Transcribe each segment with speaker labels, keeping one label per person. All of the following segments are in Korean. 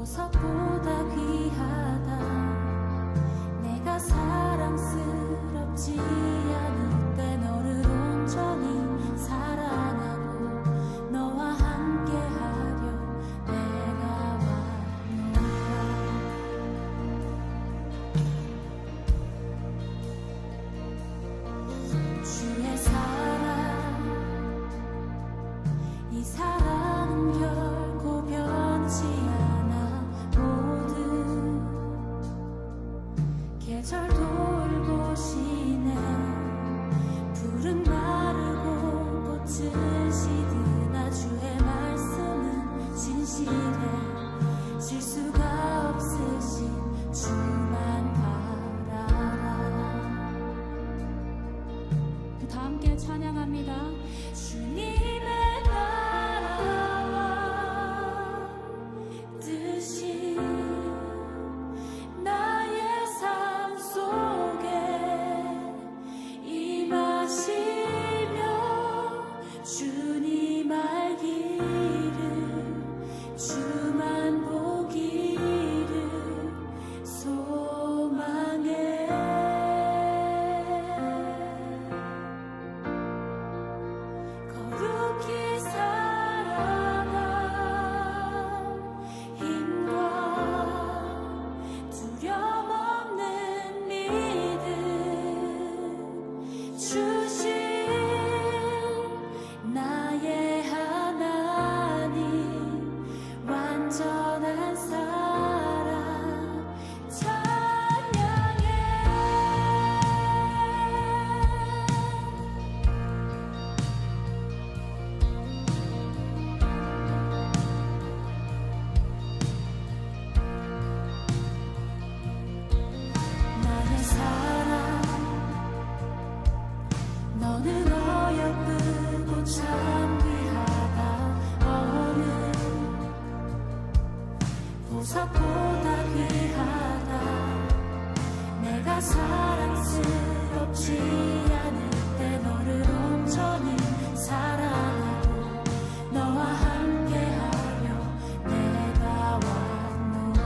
Speaker 1: 보석보다 귀하다. 내가 사랑스럽지 않을 때 너를 온전히 사랑하고 너와 함께하려 내가 왔노라. 주의 사랑, 이 사랑은 결코 변치 않아. 모든 계절 돌고 시네. 푸른 마르고 꽃은 시드나 주의 말씀은 진실해. 실수가 없으신 주만 바라라. 다 함께 찬양합니다. 주님의 나라와 뜻이 나의 삶 속에 임하시며 주님 알기를 주만 보기를 소망해. 거룩히 살아가 힘과 두려움 없는 믿음 주신 나의 하나님, 완전한 사랑 찬양해. 나의 사랑, 너는 어여쁘고 참 귀하다. 어느 보석보다 귀하다. 내가 사랑스럽지 않을 때 너를 온전히 사랑하고 너와 함께하려 내가 왔노라.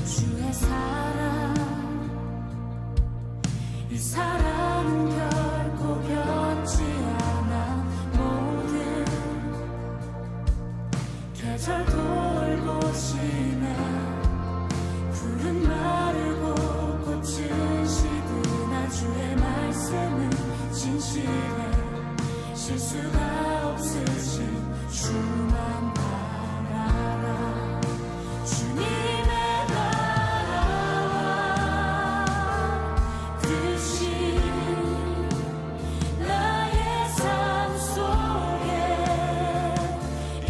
Speaker 1: 주의 사랑, 이 사랑은 결코 변치 않아. 모든 계절 돌고 시네. 푸른 마르고 꽃은 시드나 주의 말씀은 진실해. 실수가 없으신 주만 바라라. 주님의 나라와 뜻이 나의 삶 속에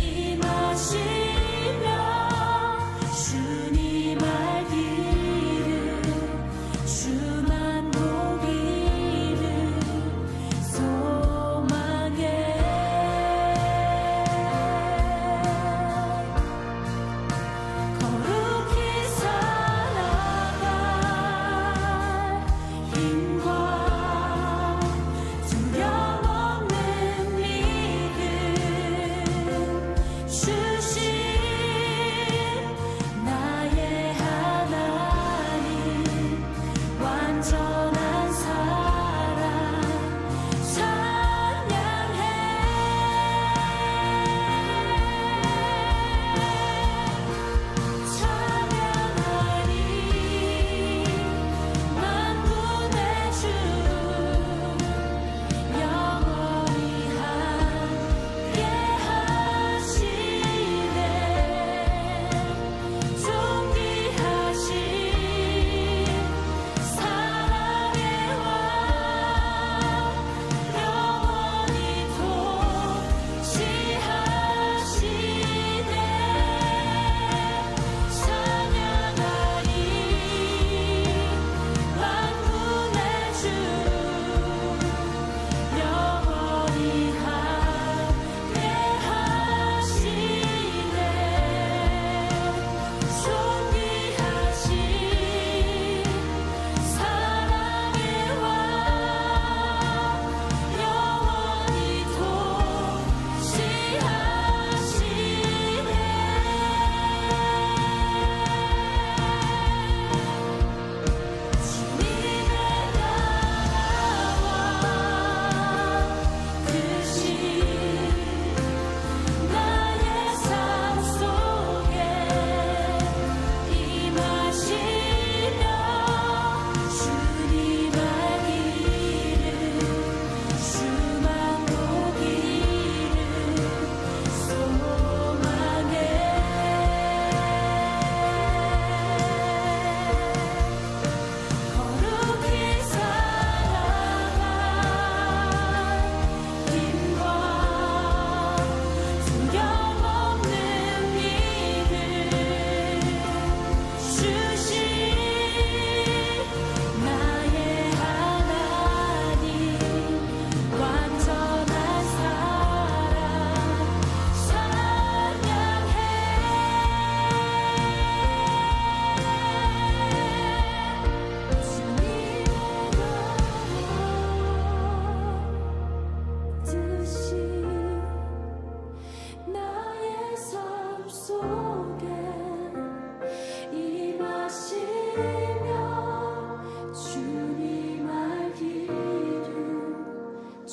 Speaker 1: 임하시며 주님 알기를 주만 보기를 소망해.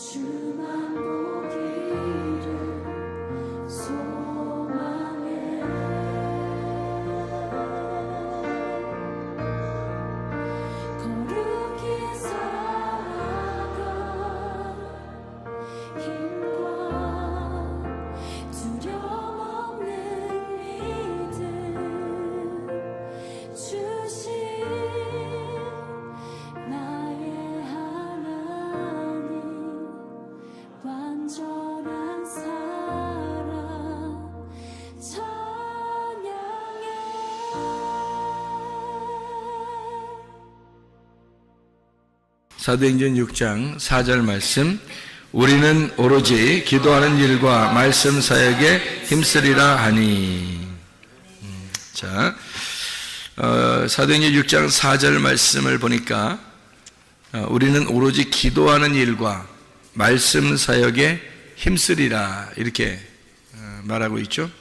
Speaker 1: 주만 보기를 소망해 거룩히 살아가 힘과 두려움 없는 믿음 주신 나의 하나님 완전한 사랑 찬양해
Speaker 2: 사도행전 6장 4절 말씀, 우리는 오로지 기도하는 일과 말씀 사역에 힘쓰리라 하니. 자, 사도행전 6장 4절 말씀을 보니까 우리는 오로지 기도하는 일과 말씀 사역에 힘쓰리라 이렇게 말하고 있죠.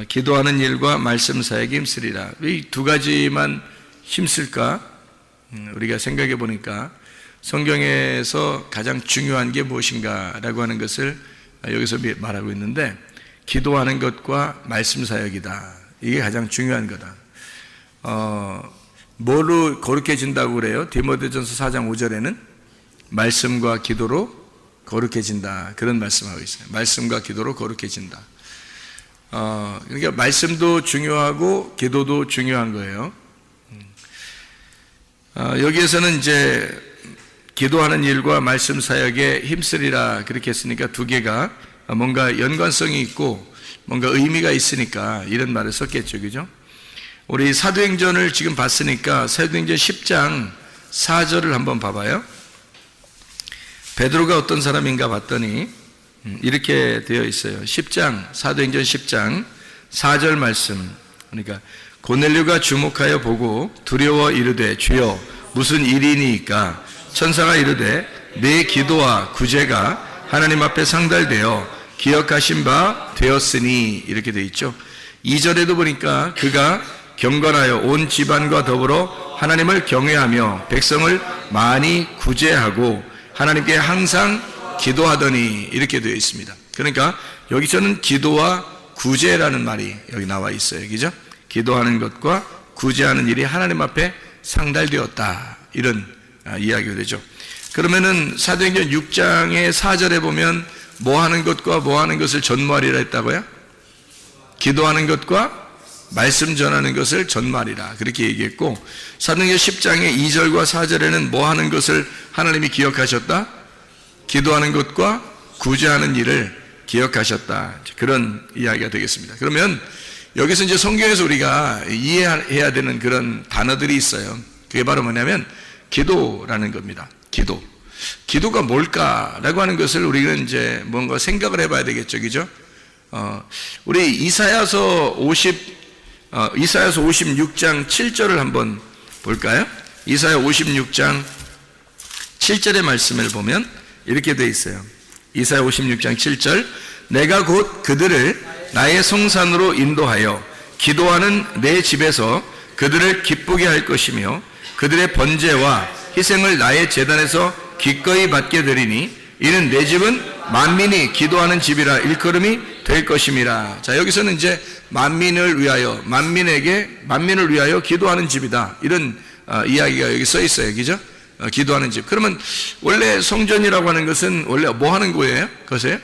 Speaker 2: 기도하는 일과 말씀 사역에 힘쓰리라. 왜 이 두 가지만 힘쓸까? 우리가 생각해 보니까 성경에서 가장 중요한 게 무엇인가라고 하는 것을 여기서 말하고 있는데, 기도하는 것과 말씀 사역이다. 이게 가장 중요한 거다. 뭐로 거룩해진다고 그래요? 디모데전서 4장 5절에는 말씀과 기도로 거룩해진다, 그런 말씀하고 있어요. 말씀과 기도로 거룩해진다. 그러니까 말씀도 중요하고 기도도 중요한 거예요. 여기에서는 이제 기도하는 일과 말씀 사역에 힘쓰리라 그렇게 했으니까 두 개가 뭔가 연관성이 있고 뭔가 의미가 있으니까 이런 말을 썼겠죠, 그죠? 우리 사도행전을 지금 봤으니까 사도행전 10장 4절을 한번 봐봐요. 베드로가 어떤 사람인가 봤더니 이렇게 되어 있어요. 사도행전 10장 4절 말씀. 그러니까 고넬료가 주목하여 보고 두려워 이르되, 주여 무슨 일이니까? 천사가 이르되, 내 기도와 구제가 하나님 앞에 상달되어 기억하신 바 되었으니, 이렇게 되어 있죠. 2절에도 보니까 그가 경건하여 온 집안과 더불어 하나님을 경외하며 백성을 많이 구제하고 하나님께 항상 기도하더니, 이렇게 되어 있습니다. 그러니까 여기서는 기도와 구제라는 말이 여기 나와 있어요, 그죠? 기도하는 것과 구제하는 일이 하나님 앞에 상달되었다, 이런 이야기가 되죠. 그러면은 사도행전 6장의 4절에 보면 뭐 하는 것과 뭐 하는 것을 전무하리라 했다고요? 기도하는 것과 말씀 전하는 것을 전무하리라 그렇게 얘기했고, 사도행전 10장의 2절과 4절에는 뭐 하는 것을 하나님이 기억하셨다? 기도하는 것과 구제하는 일을 기억하셨다, 그런 이야기가 되겠습니다. 그러면 여기서 이제 성경에서 우리가 이해해야 되는 그런 단어들이 있어요. 그게 바로 뭐냐면 기도라는 겁니다. 기도가 뭘까라고 하는 것을 우리는 이제 뭔가 생각을 해봐야 되겠죠, 그죠? 우리 이사야서 56장 7절을 한번 볼까요? 이사야 56장 7절의 말씀을 보면 이렇게 돼 있어요. 이사야 56장 7절, 내가 곧 그들을 나의 성산으로 인도하여 기도하는 내 집에서 그들을 기쁘게 할 것이며 그들의 번제와 희생을 나의 제단에서 기꺼이 받게 되리니 이는 내 집은 만민이 기도하는 집이라 일컬음이 될 것임이라. 자, 여기서는 이제 만민을 위하여 기도하는 집이다, 이런 이야기가 여기 써 있어요, 그죠? 기도하는 집. 그러면 원래 성전이라고 하는 것은 원래 뭐 하는 거예요? 그것에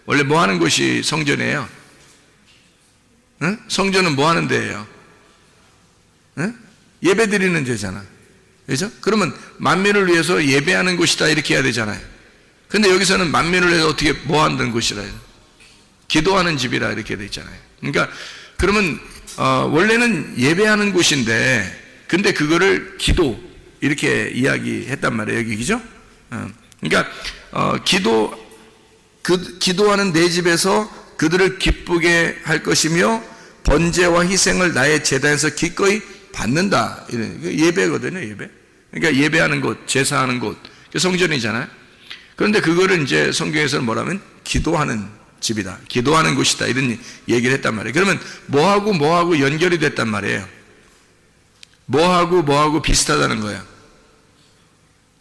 Speaker 2: 원래 뭐 하는 곳이 성전이에요? 응? 성전은 뭐 하는 데예요? 응? 예배 드리는 데잖아, 그죠? 그러면 만민을 위해서 예배하는 곳이다, 이렇게 해야 되잖아요. 근데 여기서는 만민을 위해서 어떻게 뭐 하는 곳이라 해요? 기도하는 집이라 이렇게 돼 있잖아요. 그러니까 그러면 원래는 예배하는 곳인데 근데 그거를 기도 이렇게 이야기했단 말이에요, 여기, 그죠? 그러니까 기도하는 내 집에서 그들을 기쁘게 할 것이며 번제와 희생을 나의 제단에서 기꺼이 받는다, 이런 예배거든요, 예배. 그러니까 예배하는 곳, 제사하는 곳, 성전이잖아요. 그런데 그거를 이제 성경에서는 뭐라면 기도하는 집이다, 기도하는 곳이다, 이런 얘기를 했단 말이에요. 그러면 뭐하고 연결이 됐단 말이에요. 뭐하고 비슷하다는 거예요.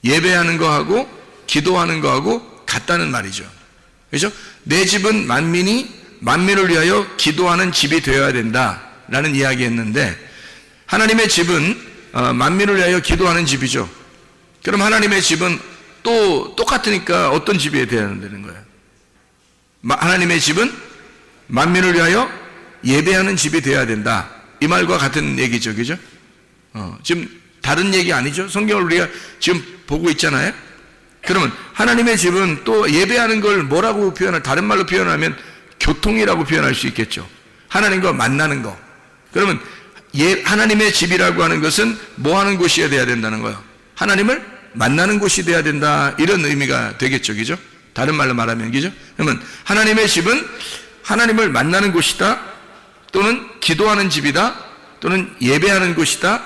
Speaker 2: 예배하는 거하고 기도하는 거하고 같다는 말이죠. 그렇죠? 내 집은 만민을 위하여 기도하는 집이 되어야 된다라는 이야기했는데, 하나님의 집은 만민을 위하여 기도하는 집이죠. 그럼 하나님의 집은 또 똑같으니까 어떤 집이 되어야 되는 거예요? 하나님의 집은 만민을 위하여 예배하는 집이 되어야 된다. 이 말과 같은 얘기죠. 그죠? 지금 다른 얘기 아니죠? 성경을 우리가 지금 보고 있잖아요. 그러면 하나님의 집은 또 예배하는 걸 뭐라고 다른 말로 표현하면 교통이라고 표현할 수 있겠죠. 하나님과 만나는 거. 그러면 하나님의 집이라고 하는 것은 뭐 하는 곳이어야 돼야 된다는 거예요? 하나님을 만나는 곳이 돼야 된다. 이런 의미가 되겠죠. 그죠? 다른 말로 말하면, 그죠? 그러면 하나님의 집은 하나님을 만나는 곳이다, 또는 기도하는 집이다, 또는 예배하는 곳이다.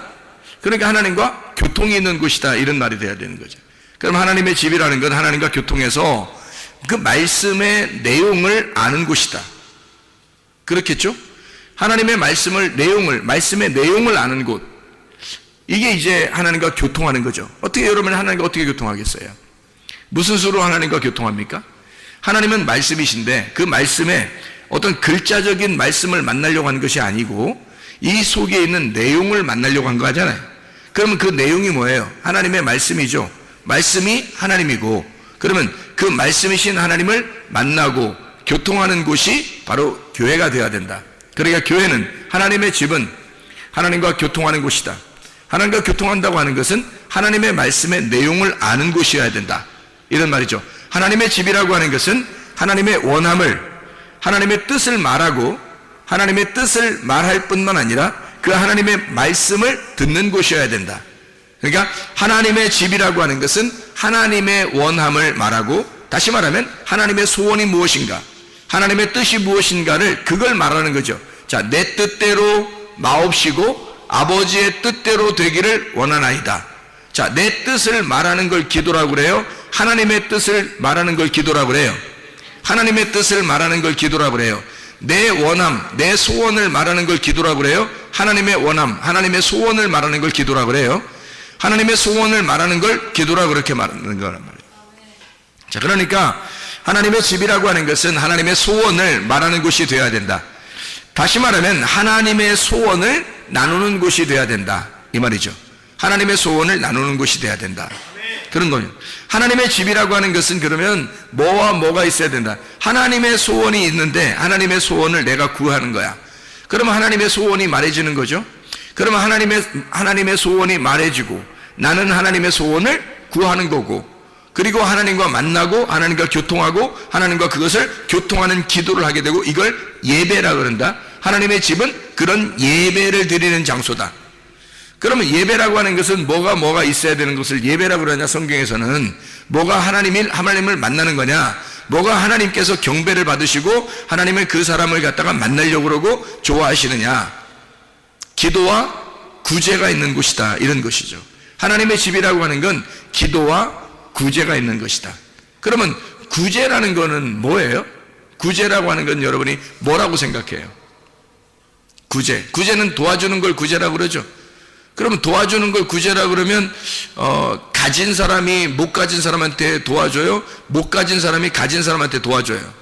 Speaker 2: 그러니까 하나님과 교통이 있는 곳이다. 이런 말이 돼야 되는 거죠. 그럼 하나님의 집이라는 건 하나님과 교통해서 그 말씀의 내용을 아는 곳이다. 그렇겠죠? 하나님의 말씀의 내용을 아는 곳. 이게 이제 하나님과 교통하는 거죠. 어떻게 여러분이 하나님과 어떻게 교통하겠어요? 무슨 수로 하나님과 교통합니까? 하나님은 말씀이신데 그 말씀에 어떤 글자적인 말씀을 만나려고 하는 것이 아니고 이 속에 있는 내용을 만나려고 한 거 하잖아요. 그러면 그 내용이 뭐예요? 하나님의 말씀이죠. 말씀이 하나님이고, 그러면 그 말씀이신 하나님을 만나고 교통하는 곳이 바로 교회가 되어야 된다. 그러니까 교회는, 하나님의 집은 하나님과 교통하는 곳이다. 하나님과 교통한다고 하는 것은 하나님의 말씀의 내용을 아는 곳이어야 된다. 이런 말이죠. 하나님의 집이라고 하는 것은 하나님의 원함을, 하나님의 뜻을 말하고 하나님의 뜻을 말할 뿐만 아니라 그 하나님의 말씀을 듣는 곳이어야 된다. 그러니까 하나님의 집이라고 하는 것은 하나님의 원함을 말하고, 다시 말하면 하나님의 소원이 무엇인가, 하나님의 뜻이 무엇인가를 그걸 말하는 거죠. 자, 내 뜻대로 마옵시고 아버지의 뜻대로 되기를 원하나이다. 자, 내 뜻을 말하는 걸 기도라고 그래요? 하나님의 뜻을 말하는 걸 기도라고 그래요? 하나님의 뜻을 말하는 걸 기도라고 그래요? 내 원함, 내 소원을 말하는 걸 기도라고 그래요? 하나님의 원함, 하나님의 소원을 말하는 걸 기도라고 그래요? 하나님의 소원을 말하는 걸 기도라고 그렇게 말하는 거란 말이에요. 자, 그러니까 하나님의 집이라고 하는 것은 하나님의 소원을 말하는 곳이 되어야 된다. 다시 말하면 하나님의 소원을 나누는 곳이 되어야 된다. 이 말이죠. 하나님의 소원을 나누는 곳이 되어야 된다. 그런 거예요. 하나님의 집이라고 하는 것은 그러면 뭐와 뭐가 있어야 된다. 하나님의 소원이 있는데 하나님의 소원을 내가 구하는 거야. 그러면 하나님의 소원이 말해지는 거죠. 그러면 하나님의 소원이 말해지고 나는 하나님의 소원을 구하는 거고, 그리고 하나님과 만나고 하나님과 교통하고 하나님과 그것을 교통하는 기도를 하게 되고, 이걸 예배라 그런다. 하나님의 집은 그런 예배를 드리는 장소다. 그러면 예배라고 하는 것은 뭐가 있어야 되는 것을 예배라고 그러냐? 성경에서는 뭐가 하나님을 만나는 거냐? 뭐가 하나님께서 경배를 받으시고 하나님을 그 사람을 갖다가 만나려고 그러고 좋아하시느냐? 기도와 구제가 있는 곳이다. 이런 것이죠. 하나님의 집이라고 하는 건 기도와 구제가 있는 것이다. 그러면 구제라는 거는 뭐예요? 구제라고 하는 건 여러분이 뭐라고 생각해요? 구제는 도와주는 걸 구제라고 그러죠. 그러면 도와주는 걸 구제라고 그러면 가진 사람이 못 가진 사람한테 도와줘요? 못 가진 사람이 가진 사람한테 도와줘요?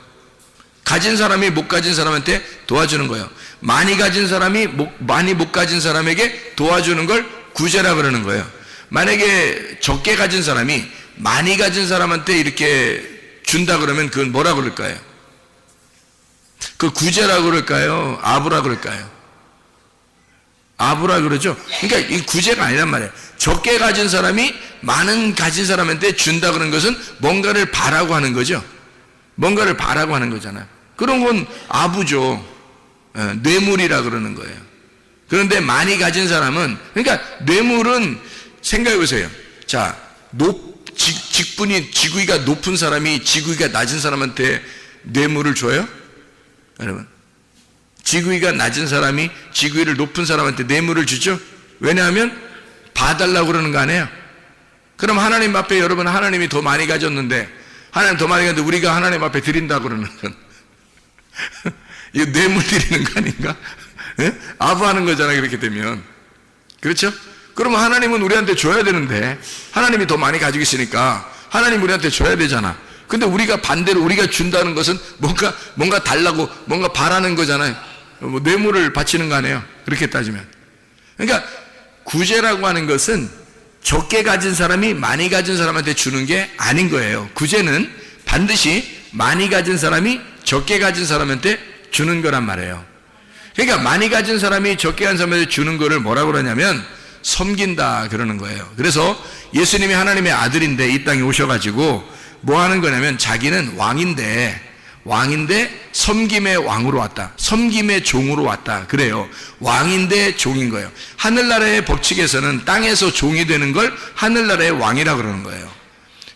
Speaker 2: 가진 사람이 못 가진 사람한테 도와주는 거예요. 많이 가진 사람이 많이 못 가진 사람에게 도와주는 걸 구제라고 그러는 거예요. 만약에 적게 가진 사람이 많이 가진 사람한테 이렇게 준다 그러면 그건 뭐라고 그럴까요? 그 구제라고 그럴까요? 아부라고 그럴까요? 아부라 그러죠. 그러니까 이 구제가 아니란 말이에요. 적게 가진 사람이 많은 가진 사람한테 준다 그런 것은 뭔가를 바라고 하는 거죠. 뭔가를 바라고 하는 거잖아요. 그런 건 아부죠. 뇌물이라 그러는 거예요. 그런데 많이 가진 사람은, 그러니까 뇌물은 생각해 보세요. 자, 지구위가 높은 사람이 지구위가 낮은 사람한테 뇌물을 줘요? 여러분, 지구위가 낮은 사람이 지구위를 높은 사람한테 뇌물을 주죠? 왜냐하면 봐달라고 그러는 거 아니에요? 그럼 하나님 앞에 여러분, 하나님이 더 많이 가졌는데, 하나님 더 많이 가졌는데 우리가 하나님 앞에 드린다고 그러는 건 이거 뇌물 드리는 거 아닌가? 예? 아부하는 거잖아요. 그렇게 되면. 그렇죠? 그러면 하나님은 우리한테 줘야 되는데, 하나님이 더 많이 가지고 있으니까 하나님 우리한테 줘야 되잖아. 근데 우리가 반대로 우리가 준다는 것은 뭔가 달라고 뭔가 바라는 거잖아요. 뭐 뇌물을 바치는 거 아니에요. 그렇게 따지면. 그러니까 구제라고 하는 것은 적게 가진 사람이 많이 가진 사람한테 주는 게 아닌 거예요. 구제는 반드시 많이 가진 사람이 적게 가진 사람한테 주는 거란 말이에요. 그러니까 많이 가진 사람이 적게 가진 사람한테 주는 거를 뭐라고 그러냐면 섬긴다 그러는 거예요. 그래서 예수님이 하나님의 아들인데 이 땅에 오셔가지고 뭐 하는 거냐면 자기는 왕인데 섬김의 왕으로 왔다. 섬김의 종으로 왔다. 그래요. 왕인데 종인 거예요. 하늘나라의 법칙에서는 땅에서 종이 되는 걸 하늘나라의 왕이라 그러는 거예요.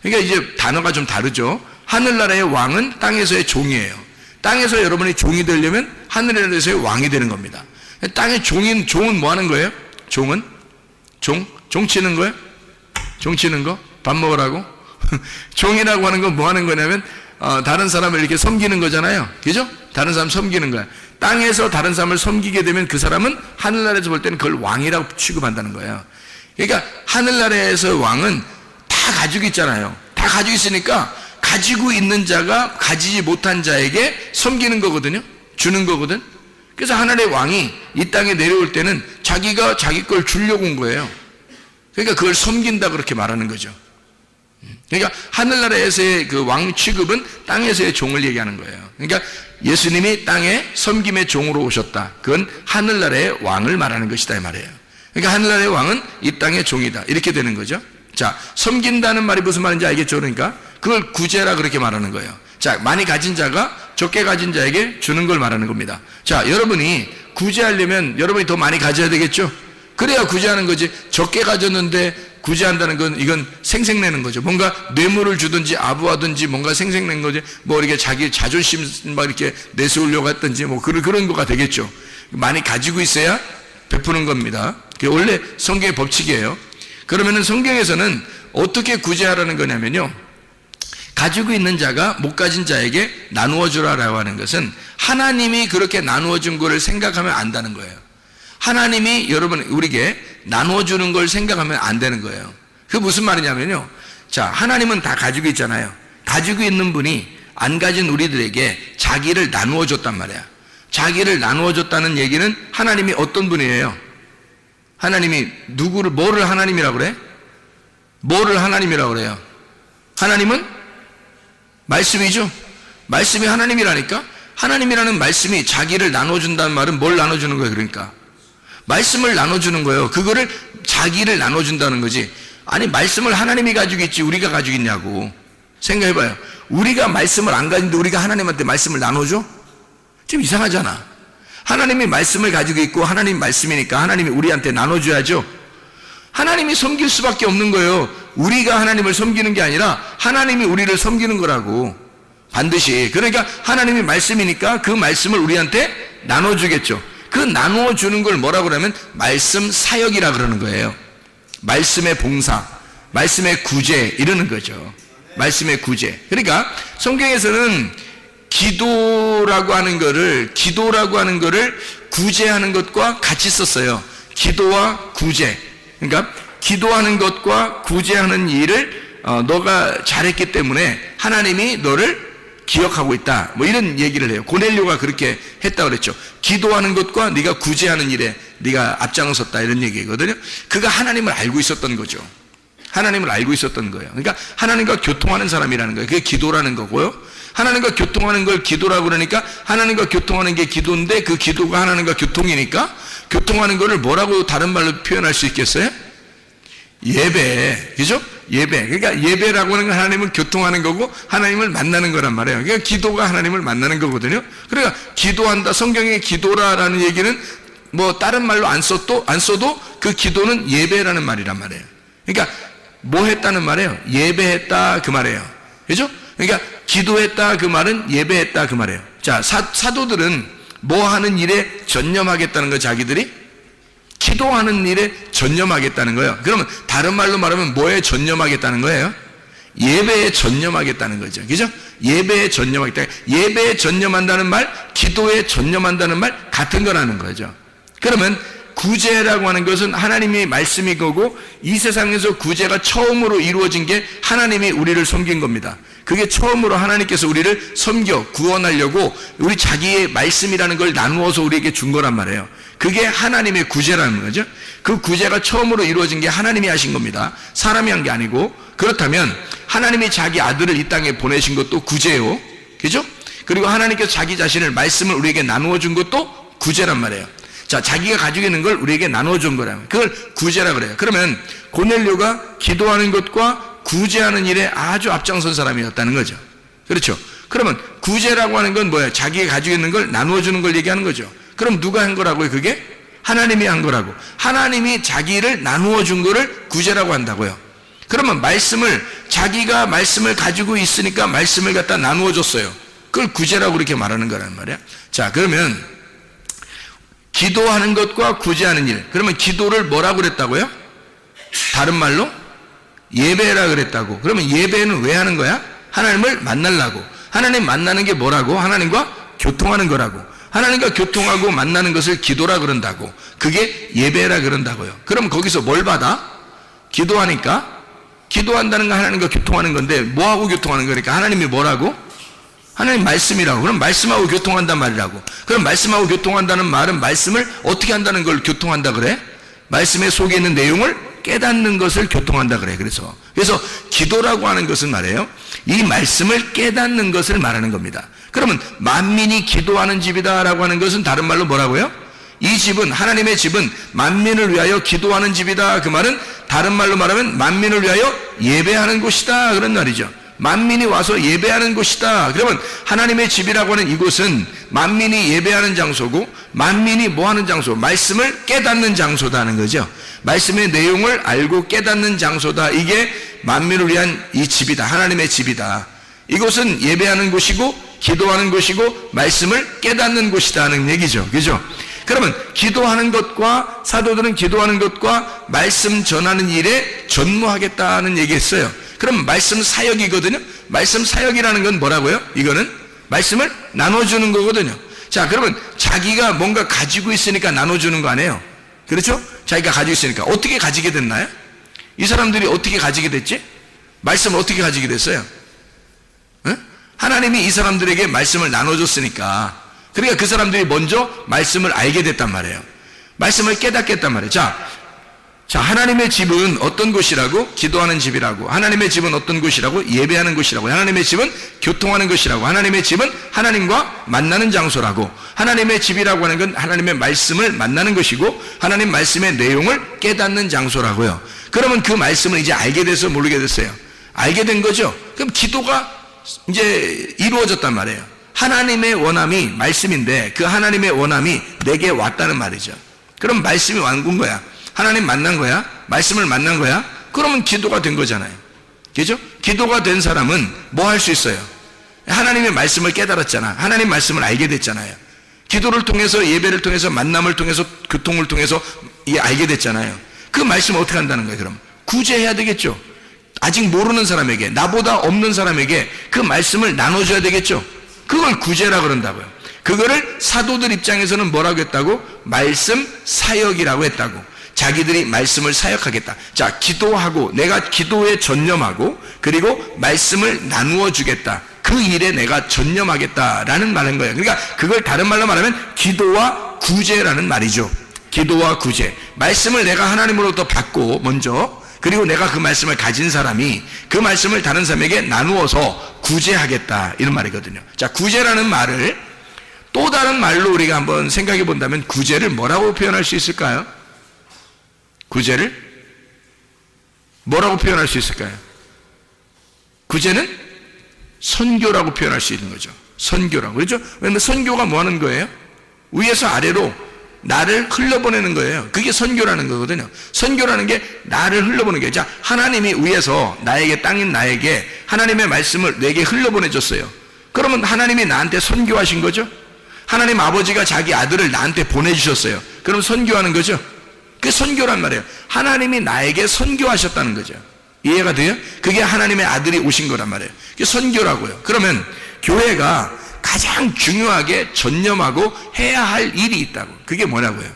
Speaker 2: 그러니까 이제 단어가 좀 다르죠. 하늘나라의 왕은 땅에서의 종이에요. 땅에서 여러분이 종이 되려면 하늘나라에서의 왕이 되는 겁니다. 땅의 종은 뭐 하는 거예요? 종은? 종 치는 거예요? 종 치는 거? 밥 먹으라고? 종이라고 하는 건 뭐 하는 거냐면 다른 사람을 이렇게 섬기는 거잖아요. 그죠? 다른 사람 섬기는 거야. 땅에서 다른 사람을 섬기게 되면 그 사람은 하늘나라에서 볼 때는 그걸 왕이라고 취급한다는 거예요. 그러니까 하늘나라에서 왕은 다 가지고 있잖아요. 다 가지고 있으니까 가지고 있는 자가 가지지 못한 자에게 섬기는 거거든요. 주는 거거든. 그래서 하늘의 왕이 이 땅에 내려올 때는 자기가 자기 걸 주려고 온 거예요. 그러니까 그걸 섬긴다 그렇게 말하는 거죠. 그러니까 하늘나라에서의 그 왕 취급은 땅에서의 종을 얘기하는 거예요. 그러니까 예수님이 땅에 섬김의 종으로 오셨다. 그건 하늘나라의 왕을 말하는 것이다 이 말이에요. 그러니까 하늘나라의 왕은 이 땅의 종이다. 이렇게 되는 거죠. 자, 섬긴다는 말이 무슨 말인지 알겠죠? 그러니까 그걸 구제라 그렇게 말하는 거예요. 자, 많이 가진 자가 적게 가진 자에게 주는 걸 말하는 겁니다. 자, 여러분이 구제하려면 여러분이 더 많이 가져야 되겠죠? 그래야 구제하는 거지. 적게 가졌는데 구제한다는 건 이건 생색내는 거죠. 뭔가 뇌물을 주든지 아부하든지 뭔가 생색낸 거지. 뭐 이렇게 자기 자존심 막 이렇게 내세우려고 했든지 뭐 그런 거가 되겠죠. 많이 가지고 있어야 베푸는 겁니다. 그게 원래 성경의 법칙이에요. 그러면은 성경에서는 어떻게 구제하라는 거냐면요. 가지고 있는 자가 못 가진 자에게 나누어 주라라고 하는 것은 하나님이 그렇게 나누어 준 거를 생각하면 안다는 거예요. 하나님이 여러분 우리에게 나누어 주는 걸 생각하면 안 되는 거예요. 그게 무슨 말이냐면요. 자, 하나님은 다 가지고 있잖아요. 가지고 있는 분이 안 가진 우리들에게 자기를 나누어 줬단 말이야. 자기를 나누어 줬다는 얘기는 하나님이 어떤 분이에요? 하나님이 뭐를 하나님이라고 그래? 뭐를 하나님이라고 그래요? 하나님은 말씀이죠. 말씀이 하나님이라니까. 하나님이라는 말씀이 자기를 나눠준다는 말은 뭘 나눠주는 거예요? 그러니까 말씀을 나눠주는 거예요. 그거를 자기를 나눠준다는 거지. 아니 말씀을 하나님이 가지고 있지 우리가 가지고 있냐고. 생각해봐요. 우리가 말씀을 안 가지는데 우리가 하나님한테 말씀을 나눠줘? 좀 이상하잖아. 하나님이 말씀을 가지고 있고 하나님 말씀이니까 하나님이 우리한테 나눠줘야죠. 하나님이 섬길 수밖에 없는 거예요. 우리가 하나님을 섬기는 게 아니라 하나님이 우리를 섬기는 거라고. 반드시. 그러니까 하나님이 말씀이니까 그 말씀을 우리한테 나눠주겠죠. 그 나누어주는 걸 뭐라고 그러면 말씀 사역이라 그러는 거예요. 말씀의 봉사, 말씀의 구제 이러는 거죠. 말씀의 구제. 그러니까 성경에서는 기도라고 하는 거를 구제하는 것과 같이 썼어요. 기도와 구제. 그러니까 기도하는 것과 구제하는 일을 너가 잘했기 때문에 하나님이 너를 기억하고 있다. 뭐 이런 얘기를 해요. 고넬료가 그렇게 했다고 그랬죠. 기도하는 것과 네가 구제하는 일에 네가 앞장섰다 이런 얘기거든요. 그가 하나님을 알고 있었던 거죠. 하나님을 알고 있었던 거예요. 그러니까 하나님과 교통하는 사람이라는 거예요. 그게 기도라는 거고요. 하나님과 교통하는 걸 기도라고 그러니까 하나님과 교통하는 게 기도인데 그 기도가 하나님과 교통이니까 교통하는 거를 뭐라고 다른 말로 표현할 수 있겠어요? 예배. 그죠? 예배. 그러니까 예배라고 하는 건 하나님을 교통하는 거고 하나님을 만나는 거란 말이에요. 그러니까 기도가 하나님을 만나는 거거든요. 그러니까 기도한다. 성경의 기도라는 얘기는 뭐 다른 말로 안 써도 그 기도는 예배라는 말이란 말이에요. 그러니까 뭐 했다는 말이에요? 예배했다 그 말이에요. 그죠? 그러니까 기도했다 그 말은 예배했다 그 말이에요. 자, 사도들은 뭐 하는 일에 전념하겠다는 거 자기들이? 기도하는 일에 전념하겠다는 거예요. 그러면 다른 말로 말하면 뭐에 전념하겠다는 거예요? 예배에 전념하겠다는 거죠. 그죠? 예배에 전념하겠다. 예배에 전념한다는 말, 기도에 전념한다는 말 같은 거라는 거죠. 그러면 구제라고 하는 것은 하나님의 말씀이 거고 이 세상에서 구제가 처음으로 이루어진 게 하나님이 우리를 섬긴 겁니다. 그게 처음으로 하나님께서 우리를 섬겨 구원하려고 우리 자기의 말씀이라는 걸 나누어서 우리에게 준 거란 말이에요. 그게 하나님의 구제라는 거죠. 그 구제가 처음으로 이루어진 게 하나님이 하신 겁니다. 사람이 한 게 아니고. 그렇다면 하나님이 자기 아들을 이 땅에 보내신 것도 구제요. 그죠? 그리고 하나님께서 자기 자신을 말씀을 우리에게 나누어 준 것도 구제란 말이에요. 자, 자기가 가지고 있는 걸 우리에게 나누어 준 거라면 그걸 구제라 그래요. 그러면 고넬료가 기도하는 것과 구제하는 일에 아주 앞장선 사람이었다는 거죠. 그렇죠? 그러면 구제라고 하는 건 뭐예요? 자기가 가지고 있는 걸 나누어 주는 걸 얘기하는 거죠. 그럼 누가 한 거라고요? 그게 하나님이 한 거라고. 하나님이 자기를 나누어 준 거를 구제라고 한다고요. 그러면 자기가 말씀을 가지고 있으니까 말씀을 갖다 나누어 줬어요. 그걸 구제라고 그렇게 말하는 거란 말이야. 자, 그러면 기도하는 것과 구제하는 일. 그러면 기도를 뭐라고 그랬다고요? 다른 말로 예배라 그랬다고. 그러면 예배는 왜 하는 거야? 하나님을 만나려고. 하나님 만나는 게 뭐라고? 하나님과 교통하는 거라고. 하나님과 교통하고 만나는 것을 기도라 그런다고. 그게 예배라 그런다고요. 그럼 거기서 뭘 받아? 기도하니까. 기도한다는 건 하나님과 교통하는 건데 뭐하고 교통하는 거니까 하나님이 뭐라고? 하나님 말씀이라고. 그럼 말씀하고 교통한단 말이라고. 그럼 말씀하고 교통한다는 말은 말씀을 어떻게 한다는 걸 교통한다 그래? 말씀의 속에 있는 내용을 깨닫는 것을 교통한다 그래. 그래서 기도라고 하는 것은 말이에요, 이 말씀을 깨닫는 것을 말하는 겁니다. 그러면 만민이 기도하는 집이다라고 하는 것은 다른 말로 뭐라고요? 이 집은, 하나님의 집은 만민을 위하여 기도하는 집이다. 그 말은 다른 말로 말하면 만민을 위하여 예배하는 곳이다 그런 말이죠. 만민이 와서 예배하는 곳이다. 그러면 하나님의 집이라고 하는 이곳은 만민이 예배하는 장소고, 만민이 뭐하는 장소? 말씀을 깨닫는 장소다는 거죠. 말씀의 내용을 알고 깨닫는 장소다. 이게 만민을 위한 이 집이다. 하나님의 집이다. 이곳은 예배하는 곳이고 기도하는 곳이고 말씀을 깨닫는 곳이다는 얘기죠. 그죠? 그러면 기도하는 것과, 사도들은 기도하는 것과 말씀 전하는 일에 전무하겠다는 얘기했어요. 그럼 말씀 사역이거든요. 말씀 사역이라는 건 뭐라고요? 이거는 말씀을 나눠주는 거거든요. 자, 그러면 자기가 뭔가 가지고 있으니까 나눠주는 거 아니에요? 그렇죠? 자기가 가지고 있으니까. 어떻게 가지게 됐나요? 이 사람들이 어떻게 가지게 됐지? 말씀을 어떻게 가지게 됐어요? 응? 하나님이 이 사람들에게 말씀을 나눠줬으니까. 그러니까 그 사람들이 먼저 말씀을 알게 됐단 말이에요. 말씀을 깨닫겠단 말이에요. 자, 하나님의 집은 어떤 곳이라고? 기도하는 집이라고. 하나님의 집은 어떤 곳이라고? 예배하는 곳이라고. 하나님의 집은 교통하는 곳이라고. 하나님의 집은 하나님과 만나는 장소라고. 하나님의 집이라고 하는 건 하나님의 말씀을 만나는 것이고, 하나님 말씀의 내용을 깨닫는 장소라고요. 그러면 그 말씀을 이제 알게 돼서 모르게 됐어요. 알게 된 거죠. 그럼 기도가 이제 이루어졌단 말이에요. 하나님의 원함이 말씀인데 그 하나님의 원함이 내게 왔다는 말이죠. 그럼 말씀이 완군 거야. 하나님 만난 거야. 말씀을 만난 거야. 그러면 기도가 된 거잖아요. 그죠? 기도가 된 사람은 뭐 할 수 있어요? 하나님의 말씀을 깨달았잖아. 하나님 말씀을 알게 됐잖아요. 기도를 통해서, 예배를 통해서, 만남을 통해서, 교통을 통해서 알게 됐잖아요. 그 말씀을 어떻게 한다는 거예요? 그럼 구제해야 되겠죠. 아직 모르는 사람에게, 나보다 없는 사람에게 그 말씀을 나눠줘야 되겠죠. 그걸 구제라 그런다고요. 그거를 사도들 입장에서는 뭐라고 했다고? 말씀 사역이라고 했다고. 자기들이 말씀을 사역하겠다. 자, 기도하고, 내가 기도에 전념하고, 그리고 말씀을 나누어 주겠다. 그 일에 내가 전념하겠다라는 말인 거예요. 그러니까 그걸 다른 말로 말하면 기도와 구제라는 말이죠. 기도와 구제. 말씀을 내가 하나님으로부터 받고 먼저, 그리고 내가 그 말씀을 가진 사람이 그 말씀을 다른 사람에게 나누어서 구제하겠다, 이런 말이거든요. 자, 구제라는 말을 또 다른 말로 우리가 한번 생각해 본다면 구제를 뭐라고 표현할 수 있을까요? 구제를 뭐라고 표현할 수 있을까요? 구제는 선교라고 표현할 수 있는 거죠. 선교라고. 그렇죠? 왜냐면 선교가 뭐 하는 거예요? 위에서 아래로 나를 흘러보내는 거예요. 그게 선교라는 거거든요. 선교라는 게 나를 흘러보내는 거예요. 자, 하나님이 위에서 나에게, 땅인 나에게 하나님의 말씀을 내게 흘러보내줬어요. 그러면 하나님이 나한테 선교하신 거죠? 하나님 아버지가 자기 아들을 나한테 보내주셨어요. 그럼 선교하는 거죠? 그게 선교란 말이에요. 하나님이 나에게 선교하셨다는 거죠. 이해가 돼요? 그게 하나님의 아들이 오신 거란 말이에요. 그게 선교라고요. 그러면 교회가 가장 중요하게 전념하고 해야 할 일이 있다고. 그게 뭐냐고요?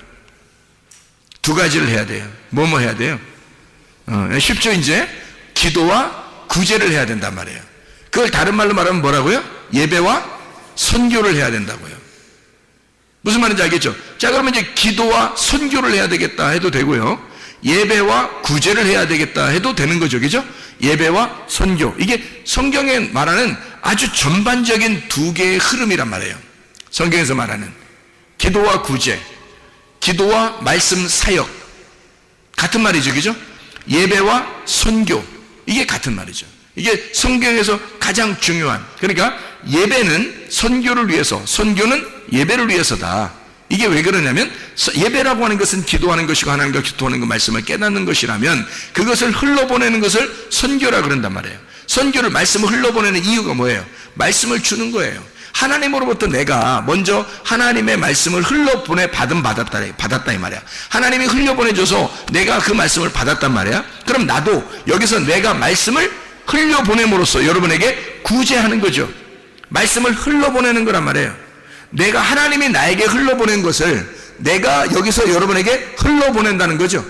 Speaker 2: 두 가지를 해야 돼요. 뭐뭐 해야 돼요? 쉽죠, 이제? 기도와 구제를 해야 된단 말이에요. 그걸 다른 말로 말하면 뭐라고요? 예배와 선교를 해야 된다고요. 무슨 말인지 알겠죠? 자, 그러면 이제 기도와 선교를 해야 되겠다 해도 되고요. 예배와 구제를 해야 되겠다 해도 되는 거죠. 그죠? 예배와 선교. 이게 성경에 말하는 아주 전반적인 두 개의 흐름이란 말이에요. 성경에서 말하는 기도와 구제, 기도와 말씀 사역. 같은 말이죠. 그죠? 예배와 선교. 이게 같은 말이죠. 이게 성경에서 가장 중요한, 그러니까 예배는 선교를 위해서, 선교는 예배를 위해서다. 이게 왜 그러냐면 예배라고 하는 것은 기도하는 것이고 하나님과 교통하는 것, 말씀을 깨닫는 것이라면 그것을 흘러보내는 것을 선교라 그런단 말이에요. 선교를, 말씀을 흘러보내는 이유가 뭐예요? 말씀을 주는 거예요. 하나님으로부터 내가 먼저 하나님의 말씀을 흘러보내 받았다 이 말이야. 하나님이 흘려보내줘서 내가 그 말씀을 받았단 말이야. 그럼 나도 여기서 내가 말씀을 흘려보냄으로써 여러분에게 구제하는 거죠. 말씀을 흘러보내는 거란 말이에요. 내가, 하나님이 나에게 흘러보낸 것을 내가 여기서 여러분에게 흘러보낸다는 거죠.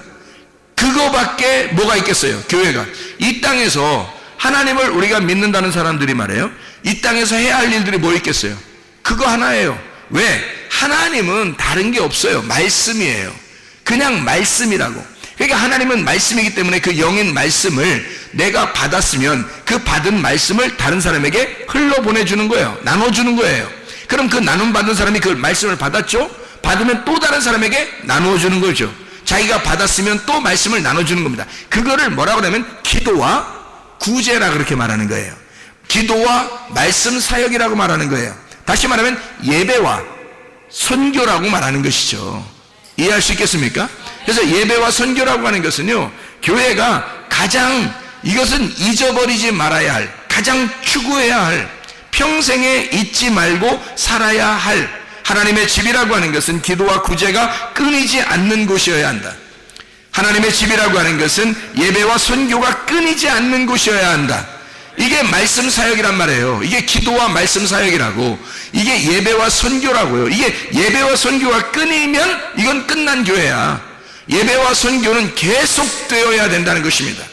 Speaker 2: 그거밖에 뭐가 있겠어요? 교회가 이 땅에서 하나님을 우리가 믿는다는 사람들이 말이에요, 이 땅에서 해야 할 일들이 뭐 있겠어요? 그거 하나예요. 왜? 하나님은 다른 게 없어요. 말씀이에요. 그냥 말씀이라고. 그러니까 하나님은 말씀이기 때문에 그 영인 말씀을 내가 받았으면 그 받은 말씀을 다른 사람에게 흘러보내주는 거예요. 나눠주는 거예요. 그럼 그 나눔 받은 사람이 그 말씀을 받았죠? 받으면 또 다른 사람에게 나누어주는 거죠. 자기가 받았으면 또 말씀을 나눠주는 겁니다. 그거를 뭐라고 하냐면 기도와 구제라 그렇게 말하는 거예요. 기도와 말씀 사역이라고 말하는 거예요. 다시 말하면 예배와 선교라고 말하는 것이죠. 이해할 수 있겠습니까? 그래서 예배와 선교라고 하는 것은요, 교회가 가장, 이것은 잊어버리지 말아야 할, 가장 추구해야 할, 평생에 잊지 말고 살아야 할 하나님의 집이라고 하는 것은 기도와 구제가 끊이지 않는 곳이어야 한다. 하나님의 집이라고 하는 것은 예배와 선교가 끊이지 않는 곳이어야 한다. 이게 말씀 사역이란 말이에요. 이게 기도와 말씀 사역이라고, 이게 예배와 선교라고요. 이게 예배와 선교가 끊이면 이건 끝난 교회야. 예배와 선교는 계속되어야 된다는 것입니다.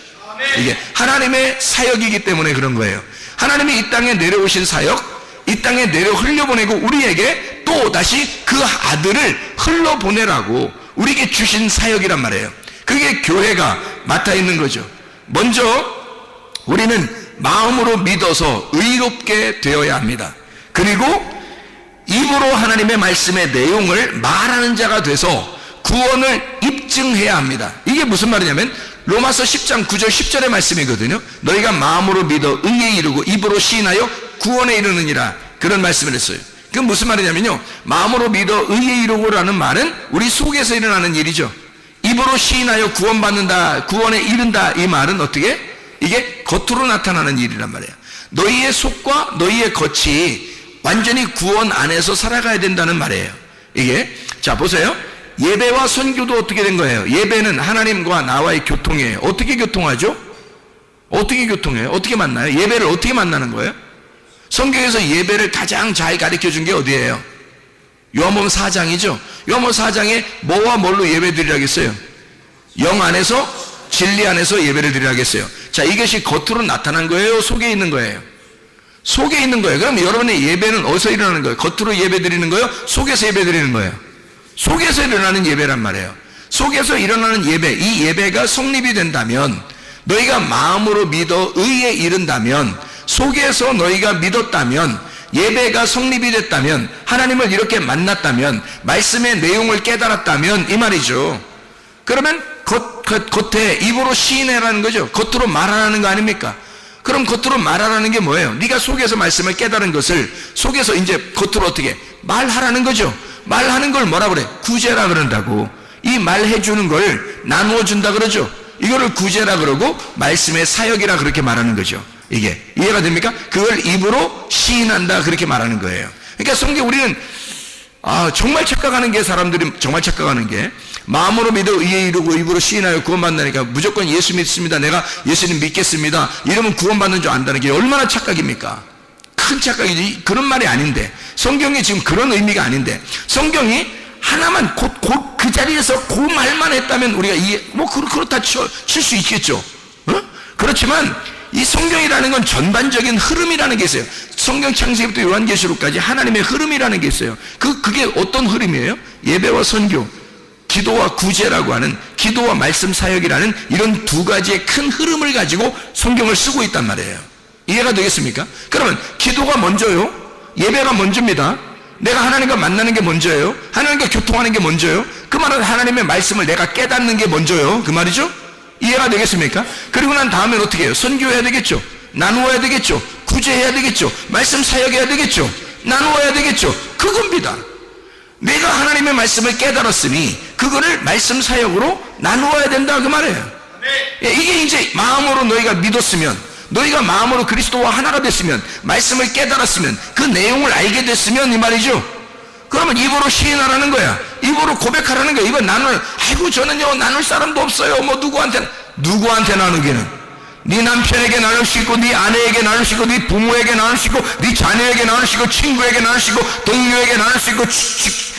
Speaker 2: 이게 하나님의 사역이기 때문에 그런 거예요. 하나님이 이 땅에 내려오신 사역, 이 땅에 내려 흘려보내고 우리에게 또 다시 그 아들을 흘러보내라고 우리에게 주신 사역이란 말이에요. 그게 교회가 맡아 있는 거죠. 먼저 우리는 마음으로 믿어서 의롭게 되어야 합니다. 그리고 입으로 하나님의 말씀의 내용을 말하는 자가 돼서 구원을 입증해야 합니다. 이게 무슨 말이냐면 로마서 10장 9절 10절의 말씀이거든요. 너희가 마음으로 믿어 의에 이르고 입으로 시인하여 구원에 이르느니라, 그런 말씀을 했어요. 그건 무슨 말이냐면요, 마음으로 믿어 의에 이르고라는 말은 우리 속에서 일어나는 일이죠. 입으로 시인하여 구원받는다, 구원에 이른다, 이 말은 어떻게? 이게 겉으로 나타나는 일이란 말이에요. 너희의 속과 너희의 겉이 완전히 구원 안에서 살아가야 된다는 말이에요. 이게, 자 보세요. 예배와 선교도 어떻게 된 거예요? 예배는 하나님과 나와의 교통이에요. 어떻게 교통하죠? 어떻게 교통해요? 어떻게 만나요? 예배를 어떻게 만나는 거예요? 성경에서 예배를 가장 잘 가르쳐 준 게 어디예요? 요한복음 4장이죠. 요한복음 4장에 뭐와 뭘로 예배 드리라고 했어요? 영 안에서, 진리 안에서 예배를 드리라고 했어요. 자, 이것이 겉으로 나타난 거예요? 속에 있는 거예요? 속에 있는 거예요. 그럼 여러분의 예배는 어디서 일어나는 거예요? 겉으로 예배 드리는 거예요? 속에서 예배 드리는 거예요? 속에서 일어나는 예배란 말이에요. 속에서 일어나는 예배, 이 예배가 성립이 된다면, 너희가 마음으로 믿어 의에 이른다면, 속에서 너희가 믿었다면, 예배가 성립이 됐다면, 하나님을 이렇게 만났다면, 말씀의 내용을 깨달았다면 이 말이죠. 그러면 겉에 입으로 시인해라는 거죠. 겉으로 말하라는 거 아닙니까? 그럼 겉으로 말하라는 게 뭐예요? 네가 속에서 말씀을 깨달은 것을 속에서 이제 겉으로 어떻게 말하라는 거죠. 말하는 걸 뭐라 그래? 구제라 그런다고. 이 말해주는 걸 나누어 준다 그러죠. 이거를 구제라 그러고 말씀의 사역이라 그렇게 말하는 거죠. 이게 이해가 됩니까? 그걸 입으로 시인한다 그렇게 말하는 거예요. 그러니까 성경 우리는 정말 착각하는 게, 사람들이 정말 착각하는 게, 마음으로 믿어 의에 이르고 입으로 시인하여 구원받는다니까 무조건 예수 믿습니다, 내가 예수님 믿겠습니다, 이러면 구원받는 줄 안다는 게 얼마나 착각입니까? 큰 착각이지. 그런 말이 아닌데, 성경이 지금 그런 의미가 아닌데, 성경이 하나만 곧 그 자리에서 그 말만 했다면 우리가 그렇다 칠 수 있겠죠. 그렇지만 이 성경이라는 건 전반적인 흐름이라는 게 있어요. 성경 창세기부터 요한계시록까지 하나님의 흐름이라는 게 있어요. 그게 어떤 흐름이에요? 예배와 선교, 기도와 구제라고 하는, 기도와 말씀 사역이라는 이런 두 가지의 큰 흐름을 가지고 성경을 쓰고 있단 말이에요. 이해가 되겠습니까? 그러면 기도가 먼저요, 예배가 먼저입니다. 내가 하나님과 만나는 게 먼저예요. 하나님과 교통하는 게 먼저예요. 그 말은 하나님의 말씀을 내가 깨닫는 게 먼저예요. 그 말이죠? 이해가 되겠습니까? 그리고 난 다음엔 어떻게 해요? 선교해야 되겠죠. 나누어야 되겠죠. 구제해야 되겠죠. 말씀 사역해야 되겠죠. 나누어야 되겠죠. 그겁니다. 내가 하나님의 말씀을 깨달았으니 그거를 말씀 사역으로 나누어야 된다, 그 말이에요. 이게 이제 마음으로 너희가 믿었으면, 너희가 마음으로 그리스도와 하나가 됐으면, 말씀을 깨달았으면, 그 내용을 알게 됐으면 이 말이죠. 그러면 입으로 시인하라는 거야. 입으로 고백하라는 거야. 이건 아이고 저는요 나눌 사람도 없어요. 뭐 누구한테 나누기는? 네 남편에게 나눌 수 있고, 네 아내에게 나눌 수 있고, 네 부모에게 나눌 수 있고, 네 자녀에게 나눌 수 있고, 친구에게 나눌 수 있고, 동료에게 나눌 수 있고,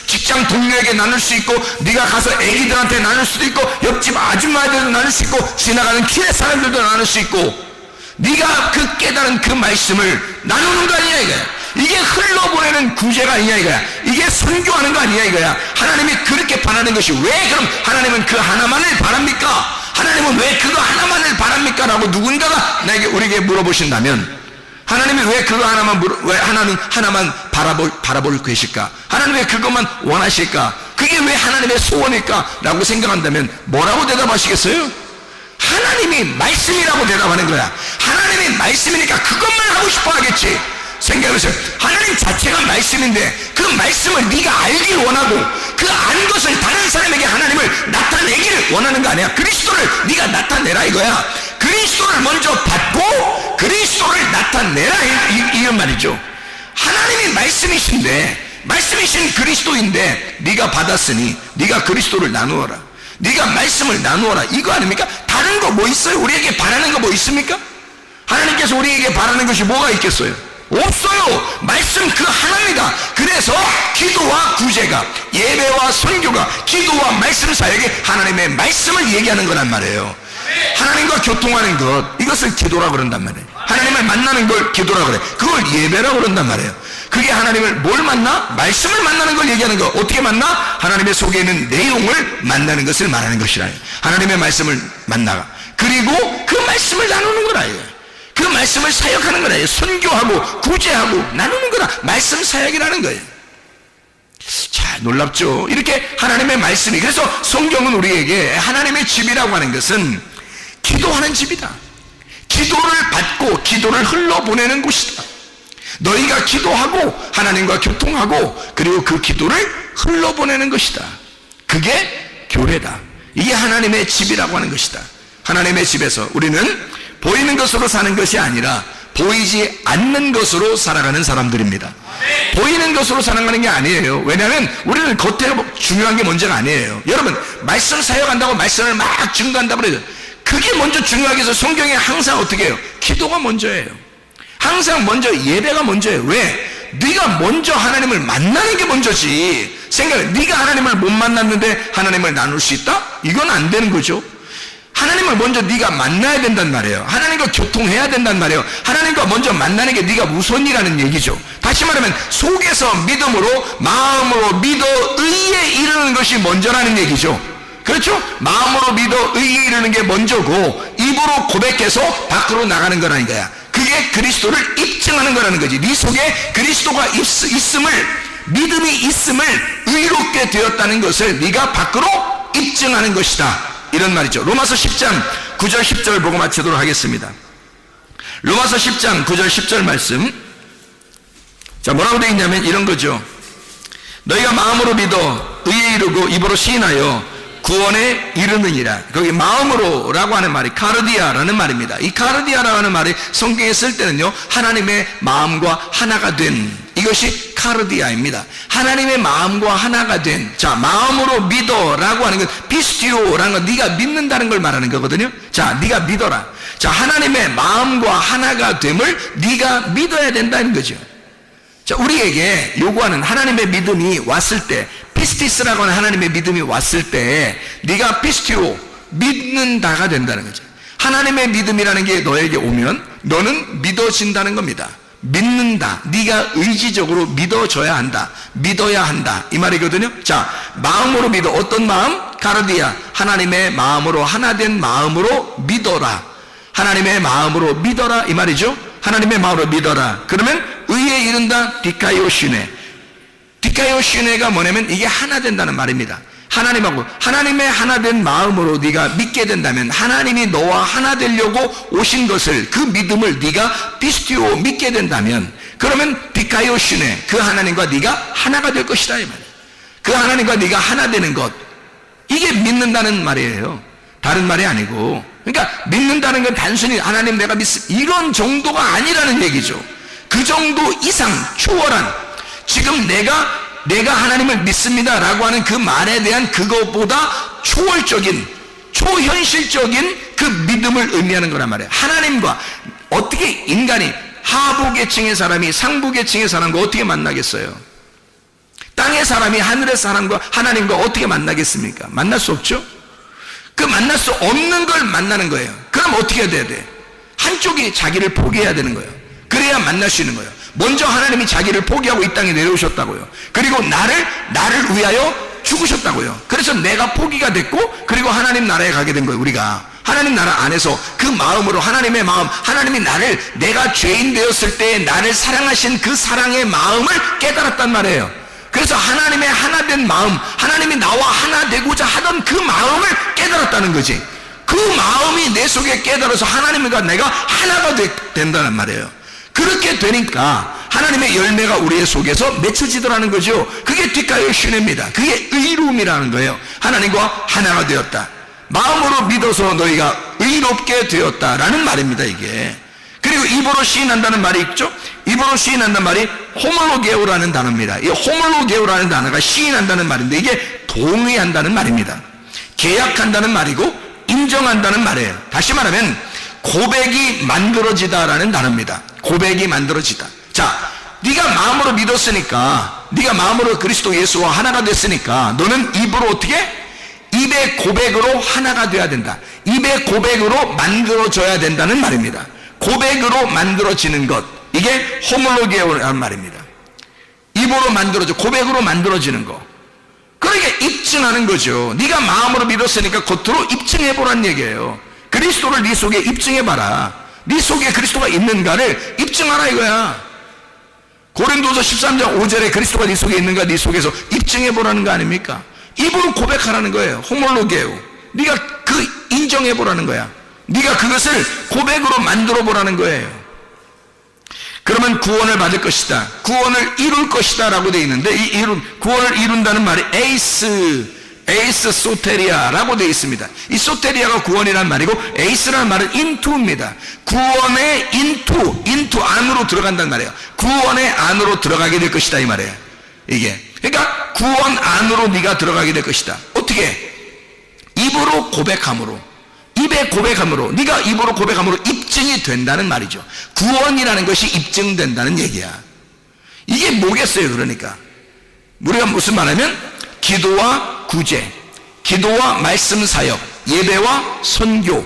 Speaker 2: 직장 동료에게 나눌 수 있고, 네가 가서 애기들한테 나눌 수도 있고, 옆집 아줌마들도 나눌 수 있고, 지나가는 길에 사람들도 나눌 수 있고, 네가 그 깨달은 그 말씀을 나누는 거 아니냐 이거야. 이게 흘러보내는 구제가 아니냐 이거야. 이게 선교하는 거 아니냐 이거야. 하나님이 그렇게 바라는 것이 왜 그럼 하나님은 그 하나만을 바랍니까? 하나님은 왜 그거 하나만을 바랍니까? 라고 누군가가 우리에게 물어보신다면, 하나님이 왜 그거 왜 하나만 바라볼 것일까? 하나님 왜 그것만 원하실까? 그게 왜 하나님의 소원일까? 라고 생각한다면 뭐라고 대답하시겠어요? 하나님이 말씀이라고 대답하는 거야. 하나님이 말씀이니까 그것만 하고 싶어 하겠지. 생각해보세요. 하나님 자체가 말씀인데 그 말씀을 네가 알길 원하고, 그 안 것을 다른 사람에게 하나님을 나타내기를 원하는 거 아니야. 그리스도를 네가 나타내라 이거야. 그리스도를 먼저 받고 그리스도를 나타내라 이런 말이죠. 하나님이 말씀이신 그리스도인데 네가 받았으니 네가 그리스도를 나누어라. 네가 말씀을 나누어라, 이거 아닙니까? 다른 거 뭐 있어요? 우리에게 바라는 거 뭐 있습니까? 하나님께서 우리에게 바라는 것이 뭐가 있겠어요? 없어요. 말씀 그 하나입니다. 그래서 기도와 구제가, 예배와 선교가, 기도와 말씀 사역에 하나님의 말씀을 얘기하는 거란 말이에요. 하나님과 교통하는 것, 이것을 기도라 그런단 말이에요. 하나님을 만나는 걸 기도라 그래. 그걸 예배라 그런단 말이에요. 그게 하나님을 뭘 만나? 말씀을 만나는 걸 얘기하는 거. 어떻게 만나? 하나님의 속에 있는 내용을 만나는 것을 말하는 것이라. 하나님의 말씀을 만나가, 그리고 그 말씀을 나누는 거라. 그 말씀을 사역하는 거라. 선교하고 구제하고 나누는 거라. 말씀 사역이라는 거예요. 자, 놀랍죠? 이렇게 하나님의 말씀이, 그래서 성경은 우리에게 하나님의 집이라고 하는 것은 기도하는 집이다. 기도를 받고 기도를 흘러보내는 곳이다. 너희가 기도하고 하나님과 교통하고 그리고 그 기도를 흘러보내는 것이다. 그게 교회다. 이게 하나님의 집이라고 하는 것이다. 하나님의 집에서 우리는 보이는 것으로 사는 것이 아니라 보이지 않는 것으로 살아가는 사람들입니다. 보이는 것으로 살아가는 게 아니에요. 왜냐하면 우리는 겉에 중요한 게 문제가 아니에요. 여러분, 말씀 사역한다고 말씀을 막 증거한다고 그래요. 그게 먼저 중요하게 해서 성경에 항상 어떻게 해요? 기도가 먼저예요. 항상 먼저 예배가 먼저예요. 왜? 네가 먼저 하나님을 만나는 게 먼저지. 생각해. 네가 하나님을 못 만났는데 하나님을 나눌 수 있다? 이건 안 되는 거죠. 하나님을 먼저 네가 만나야 된단 말이에요. 하나님과 교통해야 된단 말이에요. 하나님과 먼저 만나는 게 네가 우선이라는 얘기죠. 다시 말하면 속에서 믿음으로, 마음으로 믿어 의에 이르는 것이 먼저라는 얘기죠. 그렇죠? 마음으로 믿어 의에 이르는 게 먼저고, 입으로 고백해서 밖으로 나가는 거라는 거야. 그게 그리스도를 입증하는 거라는 거지. 네 속에 그리스도가 있음을, 믿음이 있음을 의롭게 되었다는 것을 네가 밖으로 입증하는 것이다, 이런 말이죠. 로마서 10장 9절 10절 보고 마치도록 하겠습니다. 로마서 10장 9절 10절 말씀. 자, 뭐라고 되어 있냐면 이런 거죠. 너희가 마음으로 믿어 의에 이르고 입으로 시인하여 구원에 이르느니라. 거기 마음으로라고 하는 말이 카르디아라는 말입니다. 이 카르디아라고 하는 말이 성경에 쓸 때는요, 하나님의 마음과 하나가 된, 이것이 카르디아입니다. 하나님의 마음과 하나가 된. 자, 마음으로 믿어라고 하는 건 피스티오라는 건 네가 믿는다는 걸 말하는 거거든요. 자, 네가 믿어라. 자, 하나님의 마음과 하나가 됨을 네가 믿어야 된다는 거죠. 자, 우리에게 요구하는 하나님의 믿음이 왔을 때, 피스티스라고 하는 하나님의 믿음이 왔을 때 네가 피스티오, 믿는다가 된다는 거죠. 하나님의 믿음이라는 게 너에게 오면 너는 믿어진다는 겁니다. 믿는다. 네가 의지적으로 믿어줘야 한다. 믿어야 한다. 이 말이거든요. 자, 마음으로 믿어. 어떤 마음? 가르디아. 하나님의 마음으로, 하나된 마음으로 믿어라. 하나님의 마음으로 믿어라. 이 말이죠. 하나님의 마음으로 믿어라. 그러면 의에 이른다. 디카이오시네. 디카이오시네가 뭐냐면 이게 하나 된다는 말입니다. 하나님하고 하나님의 하나된 마음으로 네가 믿게 된다면 하나님이 너와 하나 되려고 오신 것을, 그 믿음을 네가 피스티오 믿게 된다면, 그러면 디카이오시네, 그 하나님과 네가 하나가 될 것이다 이 말이에요. 그 하나님과 네가 하나 되는 것, 이게 믿는다는 말이에요. 다른 말이 아니고. 그러니까 믿는다는 건 단순히 하나님 내가 이런 정도가 아니라는 얘기죠. 그 정도 이상 초월한, 지금 내가 하나님을 믿습니다 라고 하는 그 말에 대한 그것보다 초월적인, 초현실적인 그 믿음을 의미하는 거란 말이에요. 하나님과 어떻게 인간이 하부 계층의 사람이 상부 계층의 사람과 어떻게 만나겠어요? 땅의 사람이 하늘의 사람과 하나님과 어떻게 만나겠습니까? 만날 수 없죠? 그 만날 수 없는 걸 만나는 거예요. 그럼 어떻게 해야 돼? 한쪽이 자기를 포기해야 되는 거예요. 그래야 만날 수 있는 거예요. 먼저 하나님이 자기를 포기하고 이 땅에 내려오셨다고요. 그리고 나를 위하여 죽으셨다고요. 그래서 내가 포기가 됐고, 그리고 하나님 나라에 가게 된 거예요. 우리가 하나님 나라 안에서 그 마음으로, 하나님의 마음, 하나님이 나를, 내가 죄인 되었을 때 나를 사랑하신 그 사랑의 마음을 깨달았단 말이에요. 그래서 하나님의 하나된 마음, 하나님이 나와 하나 되고자 하던 그 마음을 깨달았다는 거지. 그 마음이 내 속에 깨달아서 하나님과 내가 하나가 된다는 말이에요. 그렇게 되니까 하나님의 열매가 우리의 속에서 맺혀지더라는 거죠. 그게 디카이오시네입니다. 그게 의로움이라는 거예요. 하나님과 하나가 되었다. 마음으로 믿어서 너희가 의롭게 되었다라는 말입니다, 이게. 그리고 입으로 시인한다는 말이 있죠. 입으로 시인한다는 말이 호몰로게오라는 단어입니다. 이 호몰로게오라는 단어가 시인한다는 말인데, 이게 동의한다는 말입니다. 계약한다는 말이고 인정한다는 말이에요. 다시 말하면 고백이 만들어지다라는 단어입니다. 고백이 만들어지다. 자, 네가 마음으로 믿었으니까, 네가 마음으로 그리스도 예수와 하나가 됐으니까 너는 입으로 어떻게? 입의 고백으로 하나가 돼야 된다. 입의 고백으로 만들어져야 된다는 말입니다. 고백으로 만들어지는 것, 이게 호몰로게오라는 말입니다. 입으로 만들어져, 고백으로 만들어지는 거. 그러니까 입증하는 거죠. 네가 마음으로 믿었으니까 겉으로 입증해보라는 얘기예요. 그리스도를 네 속에 입증해봐라. 네 속에 그리스도가 있는가를 입증하라 이거야. 고린도서 13장 5절에 그리스도가 네 속에 있는가, 네 속에서 입증해보라는 거 아닙니까? 입으로 고백하라는 거예요. 호몰로게오. 네가 그 인정해보라는 거야. 네가 그것을 고백으로 만들어보라는 거예요. 그러면 구원을 받을 것이다, 구원을 이룰 것이다 라고 되어 있는데, 이 구원을 이룬다는 말이 에이스 소테리아라고 되어 있습니다. 이 소테리아가 구원이라는 말이고, 에이스라는 말은 인투입니다. 구원의 인투 안으로 들어간다는 말이에요. 구원의 안으로 들어가게 될 것이다 이 말이에요. 이게 그러니까 구원 안으로 네가 들어가게 될 것이다. 어떻게? 입으로 고백함으로, 입에 고백함으로, 네가 입으로 고백함으로 입증이 된다는 말이죠. 구원이라는 것이 입증된다는 얘기야. 이게 뭐겠어요? 그러니까 우리가 무슨 말하면 기도와 구제, 기도와 말씀 사역, 예배와 선교,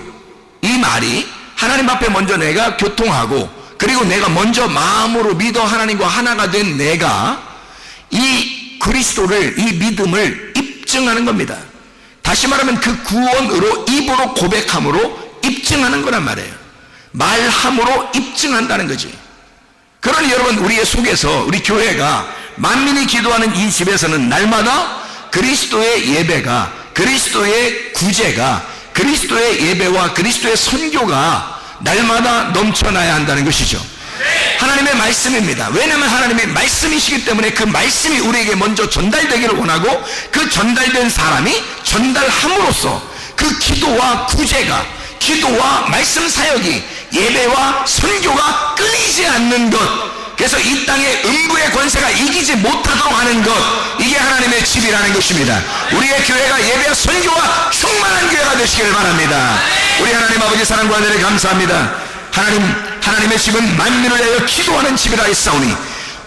Speaker 2: 이 말이 하나님 앞에 먼저 내가 교통하고, 그리고 내가 먼저 마음으로 믿어 하나님과 하나가 된 내가 이 그리스도를, 이 믿음을 입증하는 겁니다. 다시 말하면 그 구원으로 입으로 고백함으로 입증하는 거란 말이에요. 말함으로 입증한다는 거지. 그러니 여러분, 우리의 속에서, 우리 교회가 만민이 기도하는 이 집에서는 날마다 그리스도의 예배가, 그리스도의 구제가, 그리스도의 예배와 그리스도의 선교가 날마다 넘쳐나야 한다는 것이죠. 하나님의 말씀입니다. 왜냐하면 하나님의 말씀이시기 때문에 그 말씀이 우리에게 먼저 전달되기를 원하고, 그 전달된 사람이 전달함으로써 그 기도와 구제가, 기도와 말씀 사역이, 예배와 선교가 끊이지 않는 것, 그래서 이 땅의 음부의 권세가 이기지 못하도록 하는 것, 이게 하나님의 집이라는 것입니다. 우리의 교회가 예배와 선교와 충만한 교회가 되시길 바랍니다. 우리 하나님 아버지 사랑과 은혜를 감사합니다. 하나님의 집은 만민을 위하여 기도하는 집이라 했사오니,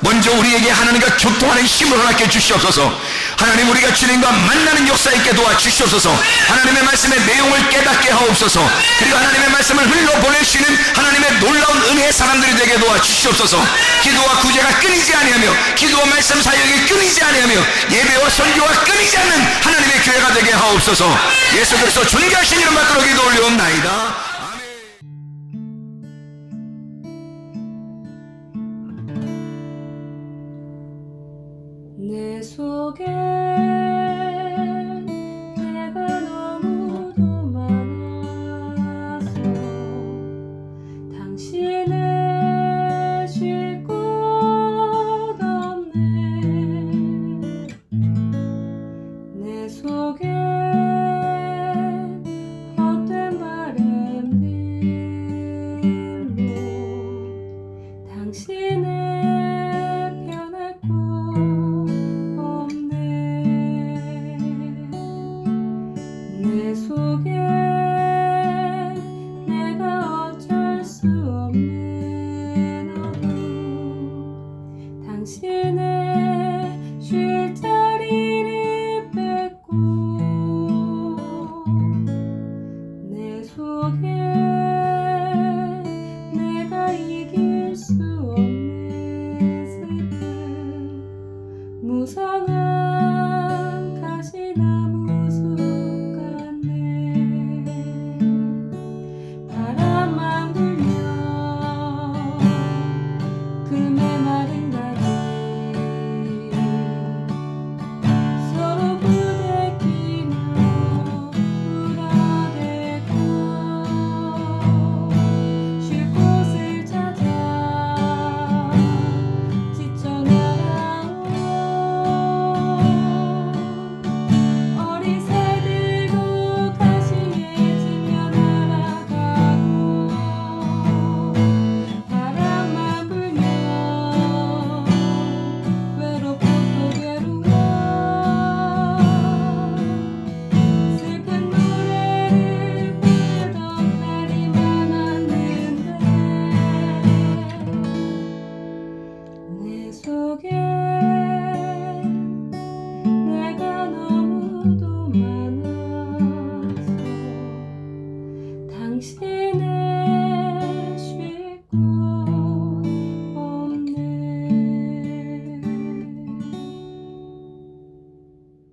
Speaker 2: 먼저 우리에게 하나님과 교통하는 힘을 허락해 주시옵소서. 하나님, 우리가 주님과 만나는 역사 있게 도와주시옵소서. 하나님의 말씀의 내용을 깨닫게 하옵소서. 그리고 하나님의 말씀을 흘러보낼 수 있는 하나님의 놀라운 은혜의 사람들이 되게 도와주시옵소서. 기도와 구제가 끊이지 아니하며, 기도와 말씀 사역이 끊이지 아니하며, 예배와 선교가 끊이지 않는 하나님의 교회가 되게 하옵소서. 예수 그리스도 존귀하신 이름 받들어 기도 올려옵나이다.
Speaker 1: 내 속에 내가 너무도 많아서 당신을 쉴 곳 없네. 내 속에 헛된 바램들로 당신을 변할 곳 내 속에 내가 어쩔 수 없는 어둠, 당신의 쉴 자리를 뺏고 내 속에 내가 이길 수 없는 슬픔, 무성한